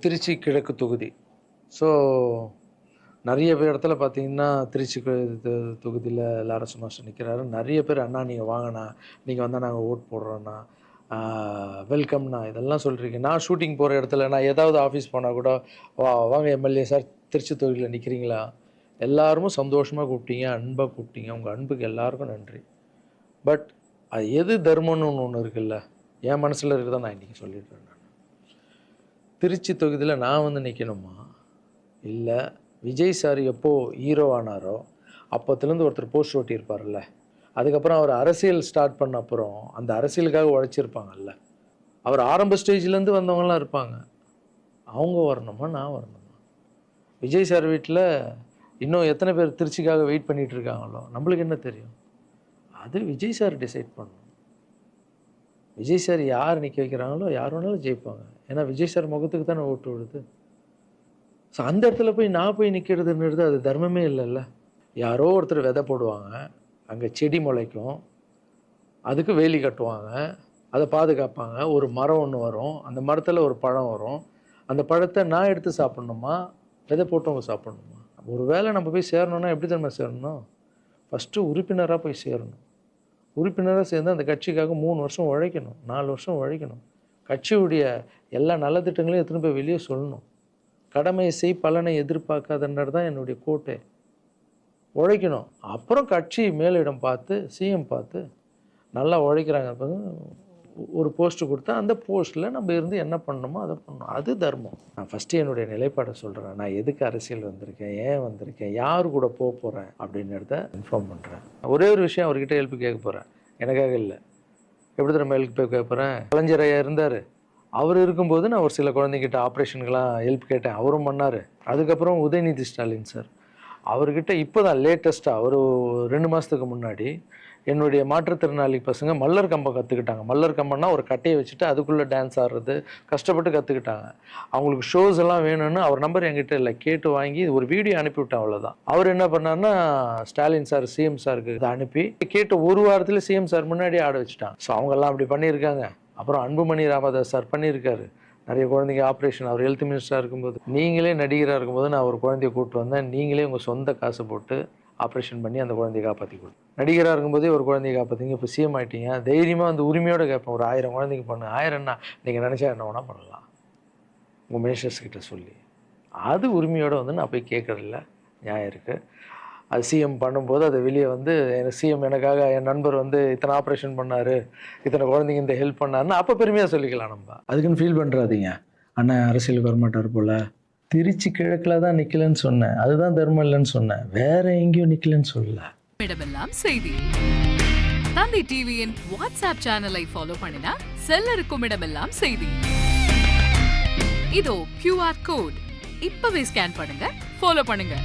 திருச்சி கிழக்கு தொகுதி. ஸோ நிறைய பேர் இடத்துல பார்த்தீங்கன்னா திருச்சி தொகுதியில் லாரன்ஸ் மாஸ்டர் நிற்கிறாரு. நிறைய பேர் அண்ணா நீங்கள் வாங்கண்ணா, நீங்கள் வந்தால் நாங்கள் ஓட் போடுறோண்ணா, வெல்கம்ண்ணா இதெல்லாம் சொல்கிறீங்க. நான் ஷூட்டிங் போகிற இடத்துல நான் ஏதாவது ஆஃபீஸ் போனால் கூட வாங்க எம்எல்ஏ சார் திருச்சி தொகுதியில் நிற்கிறீங்களா, எல்லாரும் சந்தோஷமாக கூப்பிட்டீங்க, அன்பாக கூப்பிட்டீங்க. உங்கள் அன்புக்கு எல்லாருக்கும் நன்றி. பட் அது எது தர்மம்னு ஒன்று இருக்குல்ல, என் மனசில் இருக்குதான் நான் இன்றைக்கி சொல்லிடுறேன். நான் திருச்சி தொகுதியில் நான் வந்து நிற்கணுமா, இல்லை விஜய் சார் எப்போது ஹீரோ ஆனாரோ அப்போத்துலேருந்து ஒருத்தர் போஸ்ட் ஓட்டியிருப்பார்ல, அதுக்கப்புறம் அவர் அரசியல் ஸ்டார்ட் பண்ண அப்புறம் அந்த அரசியலுக்காக உழைச்சிருப்பாங்கல்ல, அவர் ஆரம்ப ஸ்டேஜ்லேருந்து வந்தவங்களாம் இருப்பாங்க, அவங்க வரணுமா நான் வரணுமா? விஜய் சார் வீட்டில் இன்னும் எத்தனை பேர் திருச்சிக்காக வெயிட் பண்ணிகிட்டு இருக்காங்களோ நம்மளுக்கு என்ன தெரியும்? அது விஜய் சார் டிசைட் பண்ணணும். விஜய் சார் யார் நிற்க வைக்கிறாங்களோ யார் வேணாலும் ஜெயிப்பாங்க. ஏன்னா விஜய் சார் முகத்துக்கு தானே ஓட்டு விடுது. ஸோ அந்த இடத்துல போய் நான் போய் நிற்கிறதுன்றது அது தர்மமே இல்லைல்ல. யாரோ ஒருத்தர் விதை போடுவாங்க, அங்கே செடி முளைக்கும், அதுக்கு வேலி கட்டுவாங்க, அதை பாதுகாப்பாங்க. ஒரு மரம் ஒன்று வரும், அந்த மரத்தில் ஒரு பழம் வரும், அந்த பழத்தை நான் எடுத்து சாப்பிட்ணுமா, விதை போட்டவங்க சாப்பிட்ணுமா? ஒரு வேளை நம்ம போய் சேரணும்னா எப்படி தெரியுமா சேரணும்? ஃபஸ்ட்டு உறுப்பினராக போய் சேரணும். உறுப்பினராக சேர்ந்து அந்த கட்சிக்காக 3 வருஷம் உழைக்கணும், 4 வருஷம் உழைக்கணும். கட்சியுடைய எல்லா நலத்திட்டங்களையும் எத்தனை போய் வெளியே சொல்லணும். கடமையை செய் பலனை எதிர்பார்க்காதன்றது தான் என்னுடைய கோட்டை. உழைக்கணும். அப்புறம் கட்சி மேலிடம் பார்த்து சிஎம் பார்த்து நல்லா உழைக்கிறாங்க ஒரு போஸ்ட்டு கொடுத்தா அந்த போஸ்ட்டில் நம்ம இருந்து என்ன பண்ணணுமோ அதை பண்ணணும். அது தர்மம். நான் ஃபஸ்ட்டு என்னுடைய நிலைப்பாடை சொல்கிறேன். நான் எதுக்கு அரசியல் வந்திருக்கேன், ஏன் வந்திருக்கேன், யார் கூட போக போகிறேன் அப்படின்றத இன்ஃபார்ம் பண்ணுறேன். ஒரே ஒரு விஷயம் அவர்கிட்ட ஹெல்ப் கேட்க போகிறேன், எனக்காக இல்லை. எப்படி நம்ம ஹெல்ப் கேட்க போகிறேன்? கலைஞர் ஐயா இருந்தார், அவர் இருக்கும்போது நான் ஒரு சில குழந்தைங்கிட்ட ஆப்ரேஷனுக்கெலாம் ஹெல்ப் கேட்டேன், அவரும் பண்ணார். அதுக்கப்புறம் உதயநிதி ஸ்டாலின் சார் அவர்கிட்ட இப்போ தான் லேட்டஸ்ட்டாக ஒரு 2 மாதத்துக்கு முன்னாடி என்னுடைய மாற்றுத்திறனாளி பசங்க மல்லர் கம்பம் கற்றுக்கிட்டாங்க. மல்லர் கம்பம்னா ஒரு கட்டையை வச்சுட்டு அதுக்குள்ளே டான்ஸ் ஆடுறது கஷ்டப்பட்டு கற்றுக்கிட்டாங்க. அவங்களுக்கு ஷோஸ் எல்லாம் வேணும்னு அவர் நம்பர் என்கிட்ட இல்லை, கேட்டு வாங்கி ஒரு வீடியோ அனுப்பிவிட்டேன், அவ்வளோதான். அவர் என்ன பண்ணார்னா ஸ்டாலின் சார் சிஎம் சாருக்கு இதை அனுப்பி கேட்டு ஒரு வாரத்தில் சிஎம் சார் முன்னாடி ஆட வச்சுட்டாங்க. ஸோ அவங்கெல்லாம் அப்படி பண்ணியிருக்காங்க. அப்புறம் அன்புமணி ராமதாஸ் சார் பண்ணியிருக்காரு. நிறைய குழந்தைங்க ஆப்ரேஷன், அவர் ஹெல்த் மினிஸ்டராக இருக்கும்போது, நீங்களே நடிகராக இருக்கும்போது நான் ஒரு குழந்தைய கூப்பிட்டு வந்தேன், நீங்களே உங்கள் சொந்த காசு போட்டு ஆப்ரேஷன் பண்ணி அந்த குழந்தைய காப்பாற்றி கொடு. நடிகராக இருக்கும்போதே ஒரு குழந்தைய காப்பாற்றிங்க, இப்போ சிஎம் ஆகிட்டீங்க, தைரியமாக அந்த உரிமையோடு கேட்பேன். ஒரு 1000 குழந்தைக்கு பண்ணு, 1000 என்ன நீங்கள் நினச்சா என்ன வேணால் பண்ணலாம் உங்கள் மினிஸ்டர்ஸ் கிட்ட சொல்லி. அது உரிமையோடு வந்து நான் போய் கேட்குறதில்ல, நியாயம் இருக்குது. அது சிஎம் பண்ணும்போது அதை வெளியே வந்து சிஎம் எனக்காக என் நண்பர் வந்து இத்தனை ஆப்ரேஷன் பண்ணார், இத்தனை குழந்தைங்க இந்த ஹெல்ப் பண்ணாருன்னு அப்போ பெருமையாக சொல்லிக்கலாம். நம்ம அதுக்குன்னு ஃபீல் பண்ணுறாதீங்க, அண்ணன் அரசியலுக்கு வரமாட்டார் போல். திருச்சி கிழக்கில் தான் நிற்கலன்னு சொன்னேன், அதுதான் தர்மம் இல்லைன்னு சொன்னேன், வேற எங்கேயும் நிற்கலன்னு சொல்லல. இடமெல்லாம் செய்தி. தந்தி டிவியின் வாட்ஸ்அப் சேனலை ஃபாலோ பண்ணினா செல்லருக்கும் இடமெல்லாம் செய்தி. இதோ QR கோட், இப்பவே ஸ்கேன் பண்ணுங்க, ஃபாலோ பண்ணுங்க.